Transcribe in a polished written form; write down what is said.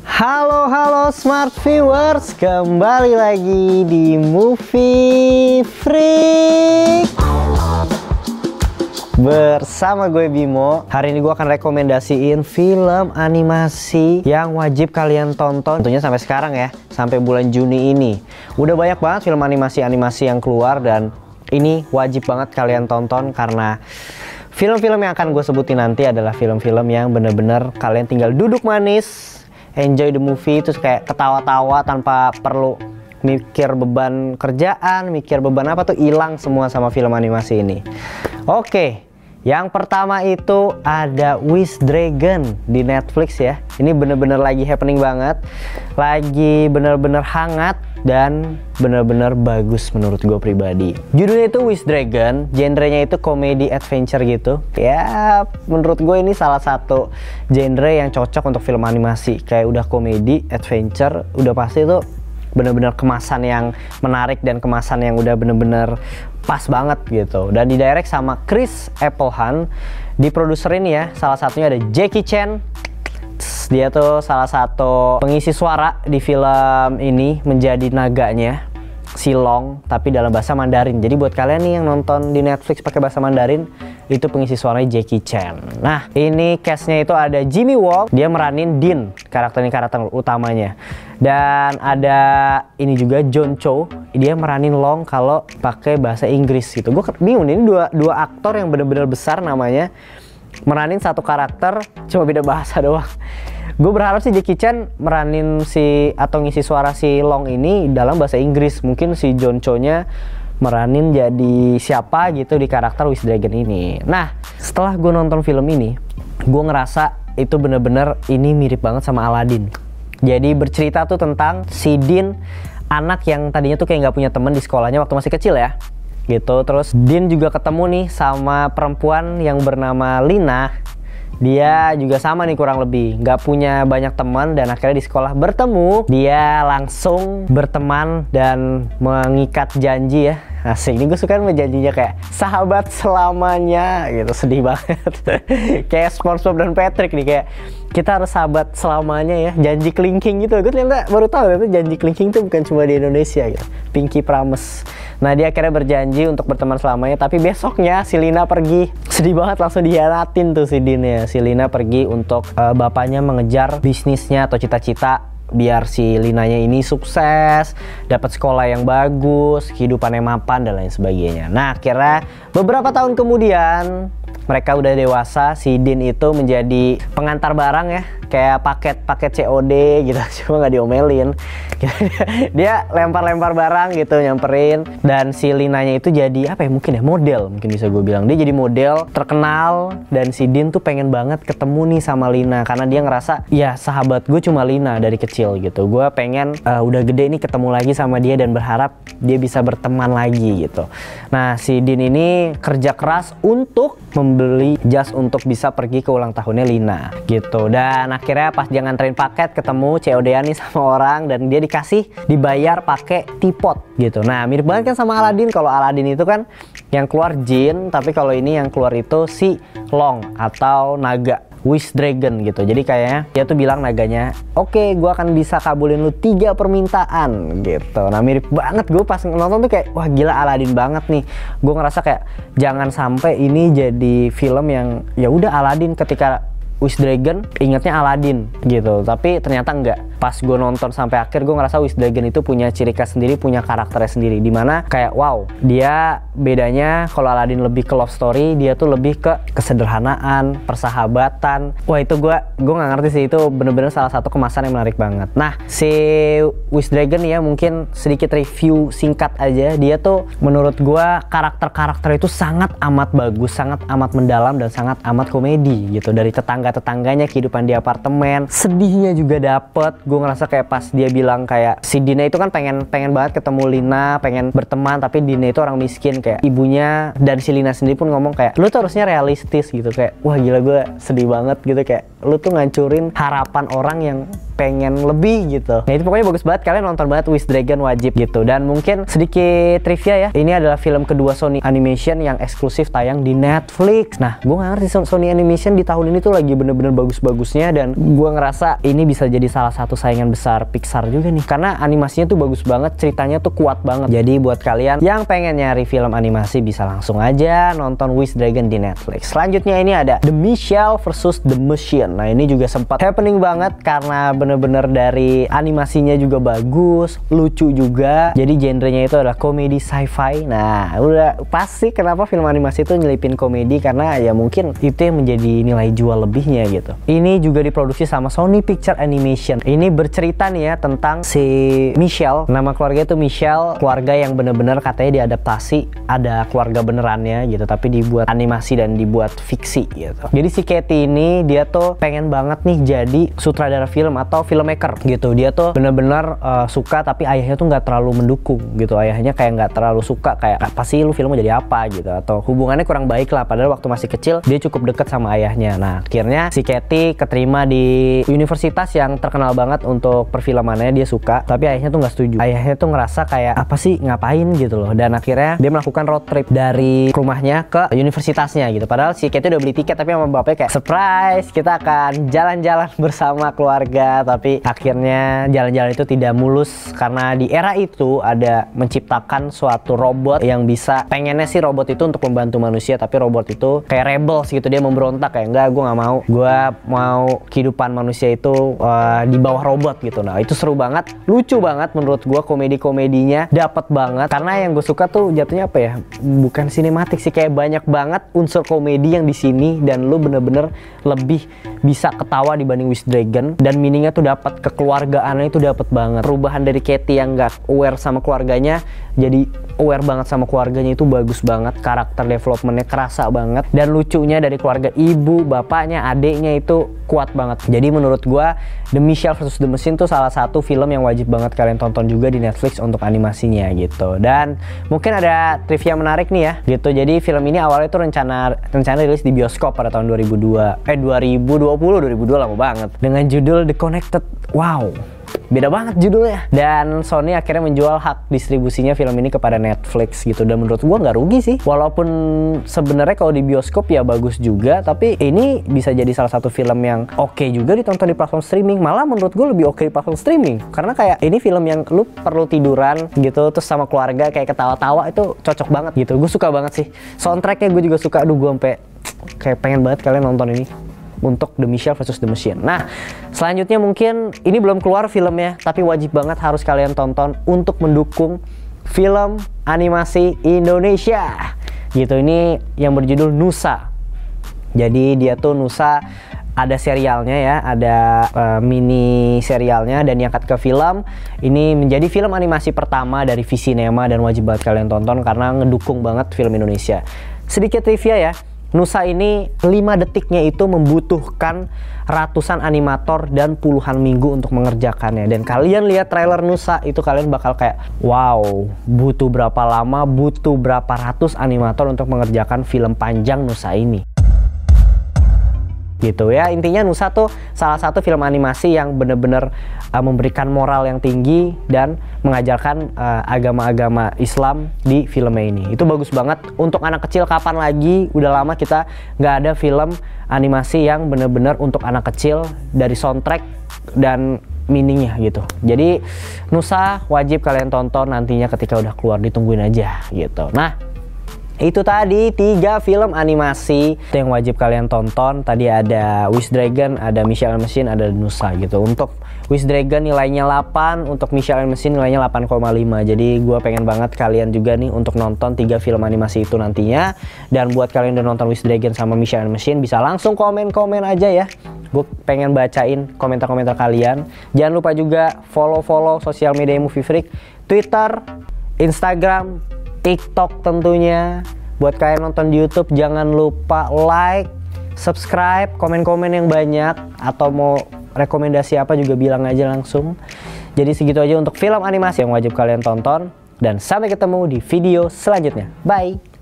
Halo smart viewers, kembali lagi di Movie Freak bersama gue Bimo. Hari ini gue akan rekomendasiin film animasi yang wajib kalian tonton tentunya sampai sekarang ya, sampai bulan Juni ini. Udah banyak banget film animasi yang keluar dan ini wajib banget kalian tonton karena film-film yang akan gue sebutin nanti adalah film-film yang bener-bener kalian tinggal duduk manis, enjoy the movie, terus kayak ketawa-tawa tanpa perlu mikir beban kerjaan, mikir beban apa tuh, hilang semua sama film animasi ini. Oke, yang pertama itu ada Wish Dragon di Netflix ya. Ini bener-bener lagi happening banget, lagi bener-bener hangat dan bener-bener bagus menurut gue pribadi. Judulnya itu Wish Dragon, genrenya itu komedi adventure gitu. Ya, menurut gue ini salah satu genre yang cocok untuk film animasi. Kayak udah komedi, adventure, udah pasti tuh bener-bener kemasan yang menarik dan kemasan yang udah bener-bener pas banget gitu. Dan didirect sama Chris Applehan. Diproduserin ya, salah satunya ada Jackie Chan. Dia tuh salah satu pengisi suara di film ini, menjadi naganya si Long, tapi dalam bahasa Mandarin. Jadi buat kalian nih yang nonton di Netflix pakai bahasa Mandarin, itu pengisi suaranya Jackie Chan. Nah, ini castnya itu ada Jimmy Wong, dia meranin Din, karakter utamanya. Dan ada ini juga John Cho, dia meranin Long kalau pakai bahasa Inggris gitu. Gue bingung, ini dua aktor yang bener-bener besar namanya, meranin satu karakter cuma beda bahasa doang. Gue berharap sih Jackie Chan meranin atau ngisi suara si Long ini dalam bahasa Inggris. Mungkin si John Cho-nya meranin jadi siapa gitu di karakter Wish Dragon ini. Nah, setelah gue nonton film ini, gue ngerasa itu bener-bener ini mirip banget sama Aladdin. Jadi bercerita tuh tentang si Din, anak yang tadinya tuh kayak nggak punya temen di sekolahnya waktu masih kecil ya gitu. Terus Din juga ketemu nih sama perempuan yang bernama Lina. Dia juga sama nih, kurang lebih nggak punya banyak teman, dan akhirnya di sekolah bertemu. Dia langsung berteman dan mengikat janji ya. Asik, ini gue suka janjinya kayak sahabat selamanya gitu. Sedih banget. Kayak SpongeBob dan Patrick nih, kayak kita harus sahabat selamanya ya. Janji kelingking gitu. Gue ternyata baru tahu ternyata janji kelingking itu bukan cuma di Indonesia gitu. Pinky Promise. Nah, dia akhirnya berjanji untuk berteman selamanya, tapi besoknya si Lina pergi. Sedih banget, langsung dihianatin tuh si Din ya. Si Lina pergi untuk bapaknya mengejar bisnisnya atau cita-cita biar si Linanya ini sukses, dapat sekolah yang bagus, kehidupannya mapan dan lain sebagainya. Nah, akhirnya beberapa tahun kemudian mereka udah dewasa. Si Din itu menjadi pengantar barang ya, kayak paket COD gitu, cuma nggak diomelin. Dia lempar-lempar barang gitu, nyamperin. Dan si Linanya itu jadi apa ya, mungkin ya model, mungkin bisa gue bilang. Dia jadi model terkenal, dan si Din tuh pengen banget ketemu nih sama Lina karena dia ngerasa ya sahabat gue cuma Lina dari kecil gitu. Gue pengen udah gede nih ketemu lagi sama dia dan berharap dia bisa berteman lagi gitu. Nah, si Din ini kerja keras untuk membeli jas untuk bisa pergi ke ulang tahunnya Lina gitu. Dan akhirnya pas dia nganterin paket, ketemu COD-an nih sama orang, dan dia dibayar pakai teapot gitu. Nah, mirip banget kan sama Aladdin. Kalau Aladdin itu kan yang keluar jin, tapi kalau ini yang keluar itu si Long atau naga, Wish Dragon gitu. Jadi kayaknya dia tuh bilang naganya, oke, gue akan bisa kabulin lu 3 permintaan gitu. Nah, mirip banget. Gue pas nonton tuh kayak wah gila, Aladdin banget nih. Gue ngerasa kayak jangan sampai ini jadi film yang ya udah Aladdin, ketika Wish Dragon ingetnya Aladdin gitu, tapi ternyata enggak. Pas gue nonton sampai akhir, gue ngerasa Wish Dragon itu punya ciri khas sendiri, punya karakternya sendiri, dimana kayak wow, dia bedanya. Kalau Aladdin lebih ke love story, dia tuh lebih ke kesederhanaan, persahabatan. Wah, itu gue nggak ngerti sih, itu bener-bener salah satu kemasan yang menarik banget. Nah, si Wish Dragon ya, mungkin sedikit review singkat aja. Dia tuh menurut gue karakter itu sangat amat bagus, sangat amat mendalam, dan sangat amat komedi gitu. Dari tetangganya, kehidupan di apartemen, sedihnya juga dapet. Gue ngerasa kayak pas dia bilang kayak si Dina itu kan pengen banget ketemu Lina, pengen berteman, tapi Dina itu orang miskin. Kayak ibunya dan si Lina sendiri pun ngomong kayak lu tuh harusnya realistis gitu. Kayak wah gila, gue sedih banget gitu, kayak lu tuh ngancurin harapan orang yang pengen lebih gitu. Nah itu pokoknya bagus banget, kalian nonton banget Wish Dragon, wajib gitu. Dan mungkin sedikit trivia ya, ini adalah film kedua Sony Animation yang eksklusif tayang di Netflix. Nah gue gak ngerti, Sony Animation di tahun ini tuh lagi bener-bener bagus-bagusnya, dan gue ngerasa ini bisa jadi salah satu saingan besar Pixar juga nih, karena animasinya tuh bagus banget, ceritanya tuh kuat banget. Jadi buat kalian yang pengen nyari film animasi bisa langsung aja nonton Wish Dragon di Netflix. Selanjutnya ini ada The Michelle vs. The Machine. Nah ini juga sempat happening banget karena bener-bener dari animasinya juga bagus, lucu juga. Jadi genrenya itu adalah komedi sci-fi. Nah udah pasti kenapa film animasi itu nyelipin komedi, karena ya mungkin itu yang menjadi nilai jual lebihnya gitu. Ini juga diproduksi sama Sony Picture Animation. Ini bercerita nih ya tentang si Michelle. Nama keluarga itu Michelle, keluarga yang bener-bener katanya diadaptasi, ada keluarga benerannya gitu, tapi dibuat animasi dan dibuat fiksi gitu. Jadi si Katie ini dia tuh pengen banget nih jadi sutradara film atau filmmaker gitu. Dia tuh bener-bener suka, tapi ayahnya tuh nggak terlalu mendukung gitu. Ayahnya kayak nggak terlalu suka, kayak apa sih lu film mau jadi apa gitu, atau hubungannya kurang baik lah. Padahal waktu masih kecil dia cukup deket sama ayahnya. Nah akhirnya si Katie keterima di universitas yang terkenal banget untuk perfilmannya, dia suka, tapi ayahnya tuh nggak setuju. Ayahnya tuh ngerasa kayak apa sih ngapain gitu loh, dan akhirnya dia melakukan road trip dari rumahnya ke universitasnya gitu. Padahal si Katie udah beli tiket, tapi sama bapaknya kayak surprise, kita akan jalan-jalan bersama keluarga. Tapi akhirnya jalan-jalan itu tidak mulus, karena di era itu ada menciptakan suatu robot yang bisa, pengennya sih robot itu untuk membantu manusia, tapi robot itu kayak rebels gitu, dia memberontak kayak enggak, gue nggak mau, gue mau kehidupan manusia itu di bawah robot gitu. Nah itu seru banget, lucu banget menurut gue, komedi-komedinya dapet banget, karena yang gue suka tuh jatuhnya apa ya, bukan sinematik sih, kayak banyak banget unsur komedi yang di sini, dan lu bener-bener lebih bisa ketawa dibanding Wish Dragon. Dan meaningnya tuh dapat, kekeluargaannya itu dapat banget. Perubahan dari Katie yang gak aware sama keluarganya jadi aware banget sama keluarganya, itu bagus banget. Karakter developmentnya kerasa banget, dan lucunya dari keluarga ibu, bapaknya, adeknya itu kuat banget. Jadi menurut gua The Michelle vs. The Machine tuh salah satu film yang wajib banget kalian tonton juga di Netflix untuk animasinya gitu. Dan mungkin ada trivia menarik nih ya gitu. Jadi film ini awalnya tuh rencana rilis di bioskop pada tahun 2020 lama banget, dengan judul The Connected. Wow, beda banget judulnya. Dan Sony akhirnya menjual hak distribusinya film ini kepada Netflix gitu. Dan menurut gua nggak rugi sih, walaupun sebenarnya kalau di bioskop ya bagus juga, tapi ini bisa jadi salah satu film yang oke juga ditonton di platform streaming. Malah menurut gua lebih oke di platform streaming, karena kayak ini film yang lu perlu tiduran gitu, terus sama keluarga kayak ketawa-tawa, itu cocok banget gitu. Gue suka banget sih soundtracknya, gue juga suka. Aduh, gue sampai kayak pengen banget kalian nonton ini untuk The Michelle vs. The Machine. Nah, selanjutnya mungkin ini belum keluar filmnya, tapi wajib banget harus kalian tonton untuk mendukung film animasi Indonesia gitu. Ini yang berjudul Nusa. Jadi dia tuh Nusa ada serialnya ya, ada mini serialnya, dan diangkat ke film. Ini menjadi film animasi pertama dari Visinema, dan wajib banget kalian tonton karena ngedukung banget film Indonesia. Sedikit trivia ya, Nusa ini 5 detiknya itu membutuhkan ratusan animator dan puluhan minggu untuk mengerjakannya. Dan kalian lihat trailer Nusa itu, kalian bakal kayak wow, butuh berapa lama, butuh berapa ratus animator untuk mengerjakan film panjang Nusa ini gitu ya. Intinya Nusa tuh salah satu film animasi yang bener-bener memberikan moral yang tinggi dan mengajarkan agama-agama Islam di filmnya ini. Itu bagus banget untuk anak kecil. Kapan lagi, udah lama kita nggak ada film animasi yang bener-bener untuk anak kecil, dari soundtrack dan meaningnya gitu. Jadi Nusa wajib kalian tonton nantinya ketika udah keluar, ditungguin aja gitu. Nah, itu tadi 3 film animasi yang wajib kalian tonton. Tadi ada Wish Dragon, ada Michelle and Machine, ada Nusa gitu. Untuk Wish Dragon nilainya 8, untuk Michelle and Machine nilainya 8,5. Jadi gue pengen banget kalian juga nih untuk nonton 3 film animasi itu nantinya. Dan buat kalian udah nonton Wish Dragon sama Michelle and Machine, bisa langsung komen-komen aja ya. Gue pengen bacain komentar-komentar kalian. Jangan lupa juga follow sosial media Movie Freak, Twitter, Instagram, TikTok tentunya. Buat kalian nonton di YouTube, jangan lupa like, subscribe, komen-komen yang banyak, atau mau rekomendasi apa juga bilang aja langsung. Jadi segitu aja untuk film animasi yang wajib kalian tonton, dan sampai ketemu di video selanjutnya. Bye!